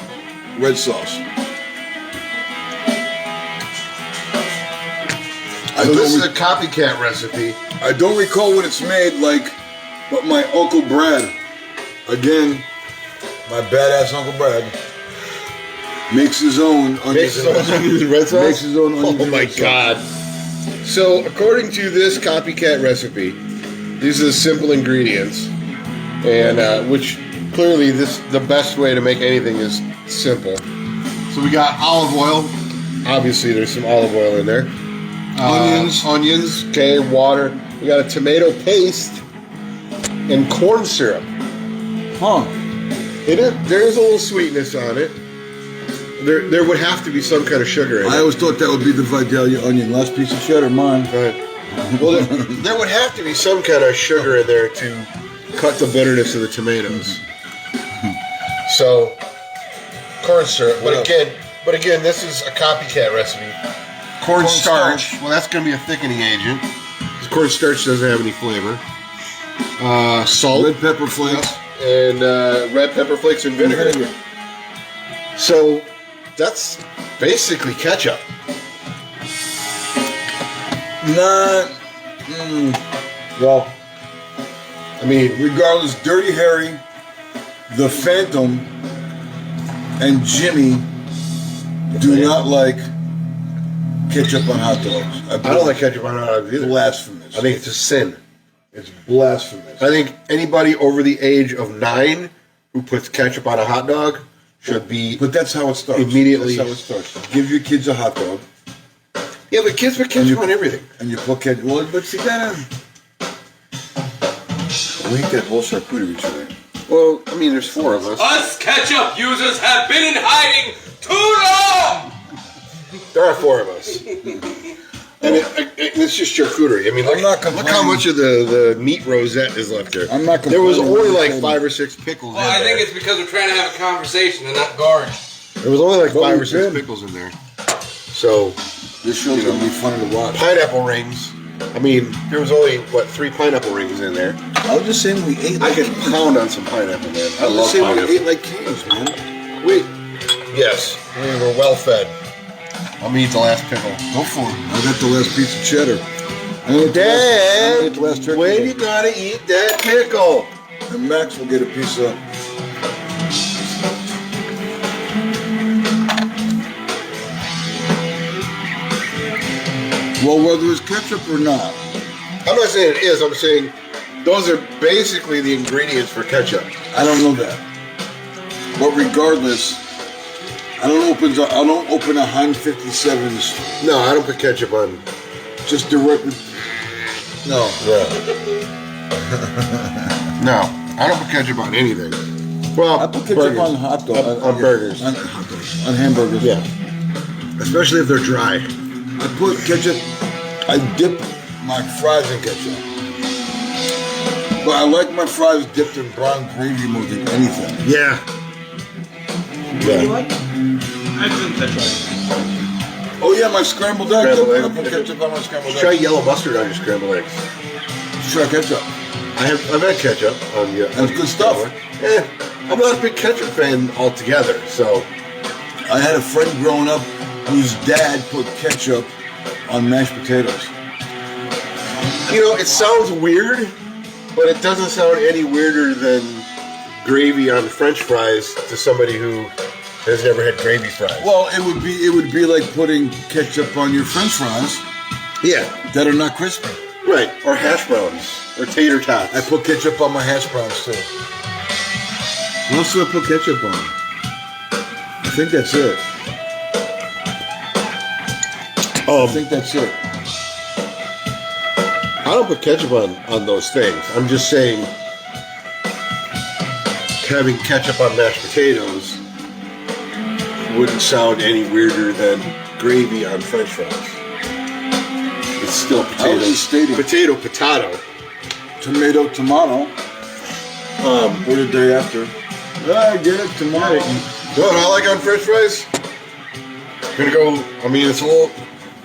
Speaker 1: red sauce.
Speaker 2: So this is a copycat recipe.
Speaker 1: I don't recall what it's made like, but my Uncle Brad, again, my badass Uncle Brad, makes his own onions and
Speaker 2: red sauce?
Speaker 1: Makes his own onions
Speaker 2: Oh
Speaker 1: and
Speaker 2: my
Speaker 1: red sauce.
Speaker 2: god. So, according to this copycat recipe, these are the simple ingredients, and which clearly the best way to make anything is simple. So we got olive oil. Obviously, there's some olive oil in there. Onions. Okay, water. We got a tomato paste and corn syrup.
Speaker 1: Huh.
Speaker 2: There is a little sweetness on it. There would have to be some kind of sugar in it.
Speaker 1: I always thought that would be the Vidalia onion. Last piece of cheddar, mine.
Speaker 2: Right. Well, there would have to be some kind of sugar in there to cut the bitterness of the tomatoes. So, corn syrup. But again, this is a copycat recipe. Cornstarch. Well, that's going to be a thickening agent. Cornstarch doesn't have any flavor. Salt.
Speaker 1: Red pepper flakes.
Speaker 2: And red pepper flakes and vinegar. So, that's basically ketchup.
Speaker 1: Well,
Speaker 2: I mean,
Speaker 1: regardless, Dirty Harry, the Phantom, and Jimmy do not like ketchup on hot dogs.
Speaker 2: I don't like ketchup on hot dogs either.
Speaker 1: Blasphemous.
Speaker 2: I think it's a sin.
Speaker 1: It's blasphemous.
Speaker 2: I think anybody over the age of 9 who puts ketchup on a hot dog should be.
Speaker 1: But that's how it starts.
Speaker 2: Immediately.
Speaker 1: That's how it starts. Give your kids a hot dog.
Speaker 2: Yeah, but kids put ketchup on everything.
Speaker 1: And you put ketchup. Well, but you gotta. We hate that whole charcuterie tray.
Speaker 2: Well, I mean, there's 4 of us.
Speaker 3: Us ketchup users have been in hiding too long!
Speaker 2: There are 4 of us. And it's just charcuterie. I mean,
Speaker 1: I'm not
Speaker 2: look how
Speaker 1: complaining.
Speaker 2: much of the meat rosette is left there.
Speaker 1: I'm not
Speaker 2: There was
Speaker 1: complaining.
Speaker 2: only like 5 or 6 pickles
Speaker 3: Well,
Speaker 2: in
Speaker 3: I
Speaker 2: there.
Speaker 3: think it's because we're trying to have a conversation and not guard.
Speaker 2: There was only like
Speaker 1: But
Speaker 2: 5 or
Speaker 1: we've
Speaker 2: 6
Speaker 1: been.
Speaker 2: pickles in there. So,
Speaker 1: This show's gonna be fun to watch.
Speaker 2: Pineapple rings. I mean, there was only, 3 pineapple rings in there.
Speaker 1: I was just saying we ate
Speaker 2: I
Speaker 1: like
Speaker 2: could pound on some pineapple, man. I
Speaker 1: I was
Speaker 2: love
Speaker 1: just saying
Speaker 2: pineapple.
Speaker 1: we ate like kings, man.
Speaker 2: Yes, we were well fed. I'm gonna eat the last pickle.
Speaker 1: Go for it. I got the last piece of cheddar. I'm gonna
Speaker 2: Dad,
Speaker 1: the last turkey.
Speaker 2: when you gonna eat that pickle?
Speaker 1: And Max will get a piece of. Well, whether it's ketchup or not,
Speaker 2: I'm not saying it is. I'm saying those are basically the ingredients for ketchup.
Speaker 1: I don't know that. But regardless, I don't open a Heinz 57s
Speaker 2: No, I don't put ketchup on.
Speaker 1: just directly. No.
Speaker 2: No, I don't put ketchup on anything. Well,
Speaker 1: I put ketchup
Speaker 2: burgers.
Speaker 1: on hot dogs.
Speaker 2: On burgers.
Speaker 1: On hot dogs. On hamburgers.
Speaker 2: Yeah, especially if they're dry.
Speaker 1: I put ketchup. I dip my fries in ketchup. But I like my fries dipped in brown gravy more than anything.
Speaker 2: Yeah.
Speaker 4: I couldn't catch
Speaker 1: Oh yeah, my scrambled eggs.
Speaker 2: Scrambled
Speaker 1: I
Speaker 2: egg.
Speaker 1: put ketchup on my scrambled
Speaker 2: Try
Speaker 1: eggs.
Speaker 2: yellow mustard on your scrambled eggs.
Speaker 1: Try ketchup.
Speaker 2: I've had ketchup on your.
Speaker 1: That's good stuff.
Speaker 2: I'm not a big ketchup fan altogether, so
Speaker 1: I had a friend growing up whose dad put ketchup on mashed potatoes.
Speaker 2: you know it sounds weird, but it doesn't sound any weirder than gravy on French fries to somebody who has never had gravy fries.
Speaker 1: Well, it would be like putting ketchup on your French fries
Speaker 2: Yeah,
Speaker 1: that are not crispy.
Speaker 2: right. Or hash browns or tater tots.
Speaker 1: I put ketchup on my hash browns too. What else do I put ketchup on? I think that's it. I think that's it.
Speaker 2: I don't put ketchup on those things. I'm just saying having ketchup on mashed potatoes wouldn't sound any weirder than gravy on French fries. It's still
Speaker 1: I was just stating.
Speaker 2: potato.
Speaker 1: Tomato, or the day after. I get it, tomato.
Speaker 2: You know what I like on French fries? Gonna go. I mean, it's a little.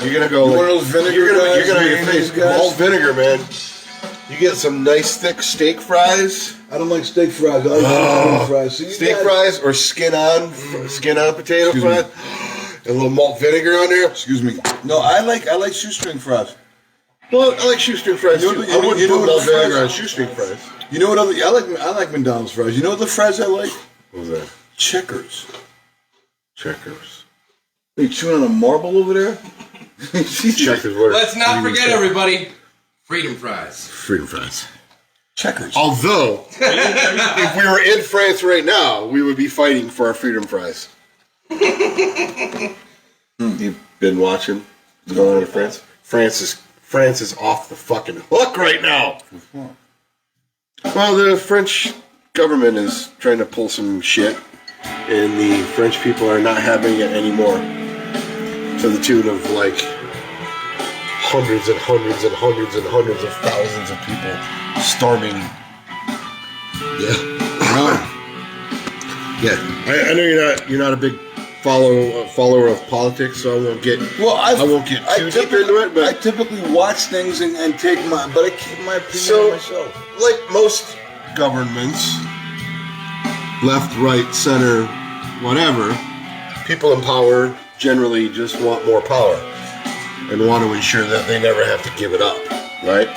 Speaker 2: You're gonna go.
Speaker 1: You one of those vinegar
Speaker 2: You're gonna
Speaker 1: guys,
Speaker 2: have your
Speaker 1: mayonnaise
Speaker 2: face.
Speaker 1: guys?
Speaker 2: Malt vinegar, man. You get some nice thick steak fries.
Speaker 1: I don't like steak fries. I like steak fries. So you
Speaker 2: Steak
Speaker 1: guys-
Speaker 2: fries or skin on potato
Speaker 1: Excuse me.
Speaker 2: fries. And a little malt vinegar on there.
Speaker 1: Excuse me. No, I like shoestring fries.
Speaker 2: Well, I like shoestring fries
Speaker 1: You know
Speaker 2: too.
Speaker 1: what-
Speaker 2: I wouldn't
Speaker 1: you know
Speaker 2: put
Speaker 1: what
Speaker 2: malt
Speaker 1: the fries-
Speaker 2: vinegar on shoestring fries.
Speaker 1: You know what other? I like McDonald's fries. You know what the fries I like?
Speaker 2: What was that?
Speaker 1: Checkers.
Speaker 2: Checkers.
Speaker 1: Are you chewing on a marble over there?
Speaker 2: Checkers. What?
Speaker 3: Let's not forget, everybody, freedom fries.
Speaker 2: Freedom fries.
Speaker 1: Checkers.
Speaker 2: Although, if we were in France right now, we would be fighting for our freedom fries. You've been watching what's going on in France? France is off the fucking hook right now. Well, the French government is trying to pull some shit, and the French people are not having it anymore. To the tune of like hundreds and hundreds and hundreds and hundreds of thousands of people storming. Yeah. Yeah. I know you're not a big follower of politics, so I won't get I won't get too deep into it.
Speaker 1: I
Speaker 2: But
Speaker 1: typically watch things and take but I keep my opinion
Speaker 2: So-
Speaker 1: to myself.
Speaker 2: like most governments, left, right, center, whatever, people in power generally just want more power and want to ensure that they never have to give it up, right?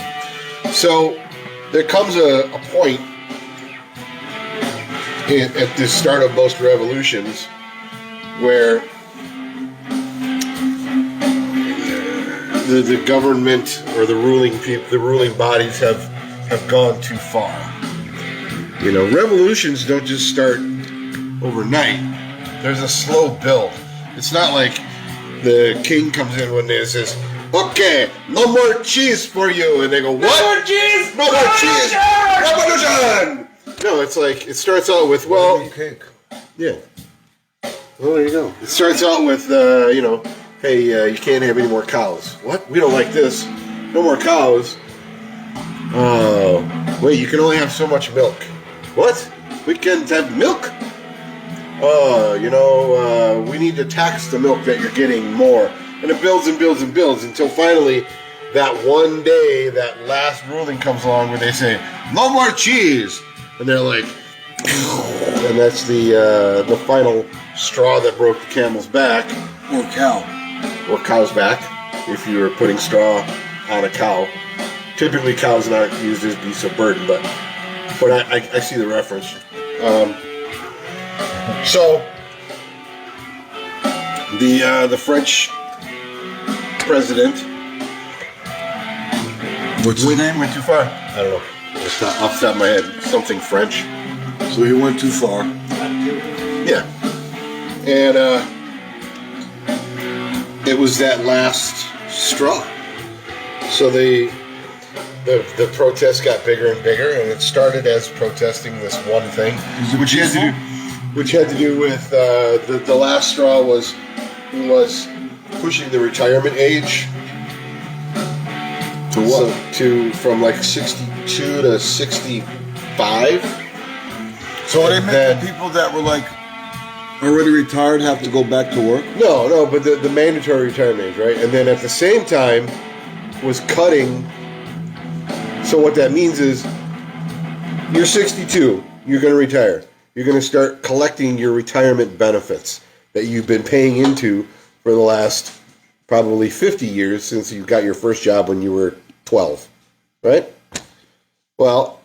Speaker 2: So there comes a point at the start of most revolutions where the government or the ruling bodies have gone too far. You know, revolutions don't just start overnight. There's a slow build. It's not like the king comes in one day and says, "Okay, no more cheese for you," and they go, "What?
Speaker 3: No more cheese!
Speaker 2: No more cheese! Revolution!" No, it's like it starts out with, well,
Speaker 1: Cake.
Speaker 2: yeah. Well, there you go. It starts out with, hey, you can't have any more cows. What? We don't like this. No more cows. Oh, wait, you can only have so much milk. What? We can't have milk? Oh, we need to tax the milk that you're getting more. And it builds and builds and builds until finally, that one day, that last ruling comes along where they say, no more cheese. And they're like, and that's the final straw that broke the camel's back.
Speaker 1: Or cow.
Speaker 2: Or cow's back, if you were putting straw on a cow. Typically, cows not used as beasts of burden, but I see the reference. So, the French president.
Speaker 1: What's his name?
Speaker 2: Went too far. I don't know. It's not off the top of my head. Something French.
Speaker 1: So he went too far.
Speaker 2: Yeah. And it was that last straw. So the protests got bigger and bigger, and it started as protesting this one thing, which had to do with the last straw was pushing the retirement age
Speaker 1: To what?
Speaker 2: from like 62 to 65.
Speaker 1: So they make the people that were like already retired have to go back to work?
Speaker 2: No, but the mandatory retirement age, right? And then at the same time was cutting. So what that means is you're 62, you're going to retire. You're going to start collecting your retirement benefits that you've been paying into for the last probably 50 years since you got your first job when you were 12, right? Well,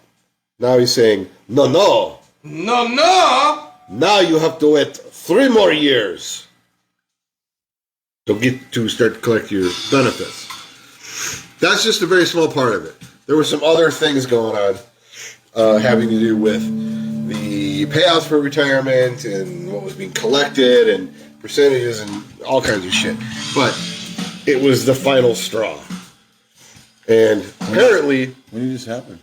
Speaker 2: now he's saying, no. Now you have to wait 3 more years to get to start to collect your benefits. That's just a very small part of it. There were some other things going on having to do with the payouts for retirement and what was being collected and percentages and all kinds of shit. But it was the final straw. And apparently...
Speaker 1: When did this happen?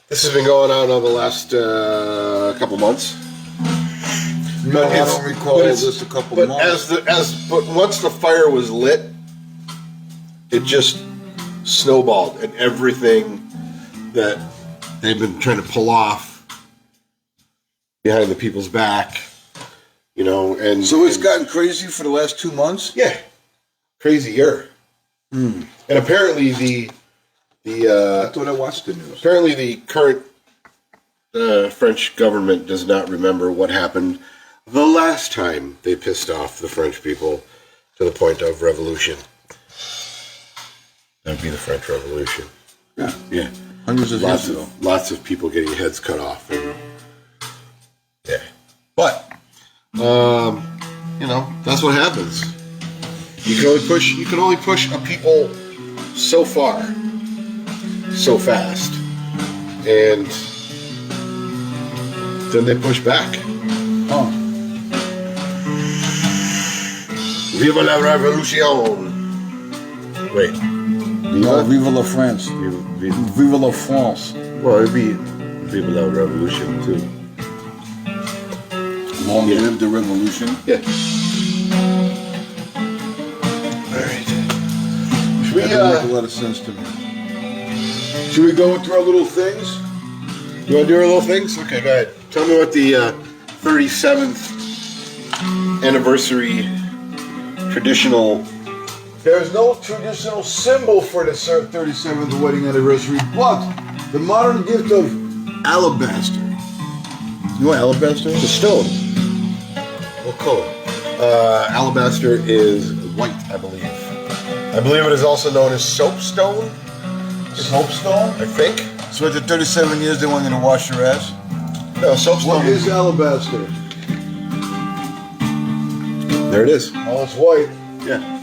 Speaker 2: This has been going on over the last couple months.
Speaker 1: No, I don't recall this a couple months.
Speaker 2: But once the fire was lit, it just snowballed, and everything that they've been trying to pull off behind the people's back, and
Speaker 1: So it's gotten crazy for the last 2 months?
Speaker 2: yeah, crazier. And apparently
Speaker 1: I thought I watched the news.
Speaker 2: apparently the current French government does not remember what happened the last time they pissed off the French people to the point of revolution. That would be the French Revolution. Yeah.
Speaker 1: Hundreds of years ago.
Speaker 2: Lots of people getting heads cut off. And, yeah.
Speaker 1: But
Speaker 2: That's what happens. You can only push a people so far, so fast, and then they push back.
Speaker 1: Oh.
Speaker 2: Viva la revolution! Wait.
Speaker 1: No, Viva la France. Viva la France.
Speaker 2: Well, it'd be Viva la revolution too.
Speaker 1: Long live the revolution.
Speaker 2: Yeah. All right. Should we
Speaker 1: That make a lot of sense to me.
Speaker 2: Should we go through our little things? You want to do our little things? Okay, go ahead. Tell me what the 37th anniversary traditional...
Speaker 1: There's no traditional symbol for the 37th wedding anniversary, but the modern gift of alabaster. You know what alabaster is?
Speaker 2: It's a stone. What color? Alabaster is white, I believe. I believe it is also known as soapstone.
Speaker 1: Soapstone?
Speaker 2: I think.
Speaker 1: So after 37 years, they want you to wash your ass?
Speaker 2: No, soapstone.
Speaker 1: What is alabaster?
Speaker 2: There it is.
Speaker 1: Oh, it's white.
Speaker 2: Yeah.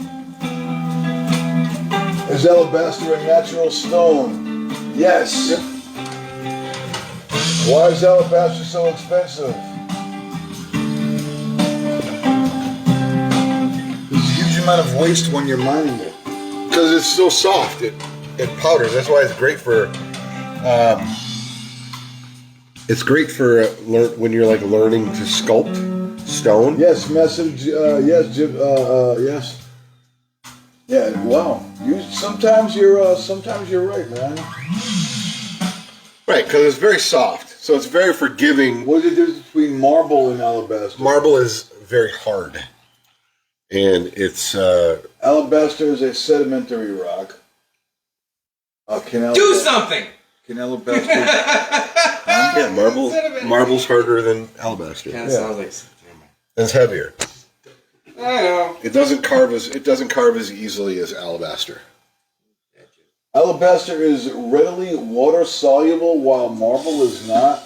Speaker 1: Is alabaster a natural stone? Yes.
Speaker 2: Yep.
Speaker 1: Why is alabaster so expensive? There's a huge amount of waste when you're mining it.
Speaker 2: Because it's so soft, it powders. That's why it's great for. It's great for when you're like learning to sculpt stone.
Speaker 1: Yes, massive. Yes. Yeah. Wow. Sometimes you're right, man.
Speaker 2: Right, because it's very soft, so it's very forgiving.
Speaker 1: What is the difference between marble and alabaster?
Speaker 2: Marble is very hard. and it's
Speaker 1: Alabaster is a sedimentary rock.
Speaker 3: Do something!
Speaker 1: Can alabaster?
Speaker 2: yeah, marble's harder than alabaster.
Speaker 3: Kind of sounds like. Never mind.
Speaker 2: It's heavier.
Speaker 3: I know.
Speaker 2: It doesn't carve as easily as alabaster.
Speaker 1: Alabaster is readily water soluble, while marble is not.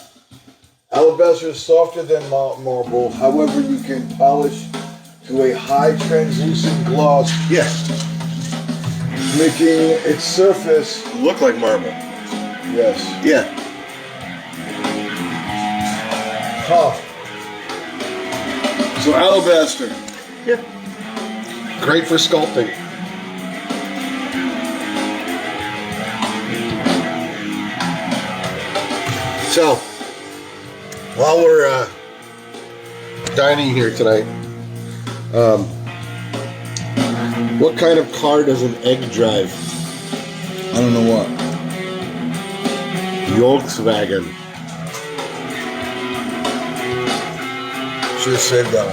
Speaker 1: Alabaster is softer than marble. However, you can polish to a high translucent gloss,
Speaker 2: Yes,
Speaker 1: making its surface.
Speaker 2: look like marble.
Speaker 1: Yes.
Speaker 2: Yeah.
Speaker 1: Huh. So alabaster.
Speaker 2: Yeah. Great for sculpting. So, while we're dining here tonight, what kind of car does an egg drive?
Speaker 1: I don't know what.
Speaker 2: Volkswagen.
Speaker 1: Should have saved that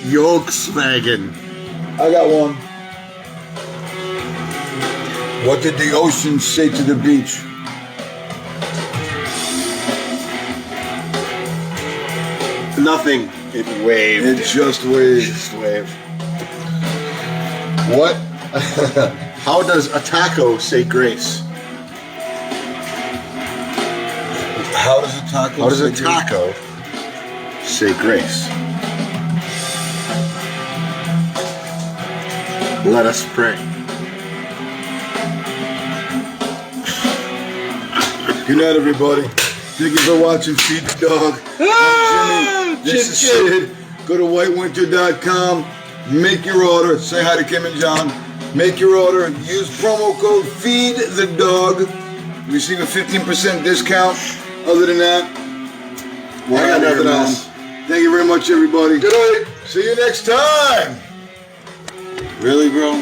Speaker 2: Volkswagen.
Speaker 1: one. I got one. What did the ocean say to the beach?
Speaker 2: Nothing. It waved.
Speaker 1: It just waved.
Speaker 2: Just waved. What? How does a taco say grace?
Speaker 1: How does a taco?
Speaker 2: How does a
Speaker 1: say
Speaker 2: taco say grace? Let us pray.
Speaker 1: Good night, everybody. Thank you for watching Feed the Dog. I'm Jimmy. This is Sid. Go to whitewinter.com. Make your order. Say hi to Kim and John. Make your order. Use promo code Feed the Dog. Receive a 15% discount. Other than that,
Speaker 2: I got nothing else.
Speaker 1: Thank you very much, everybody.
Speaker 2: Good night.
Speaker 1: See you next time.
Speaker 2: Really, bro?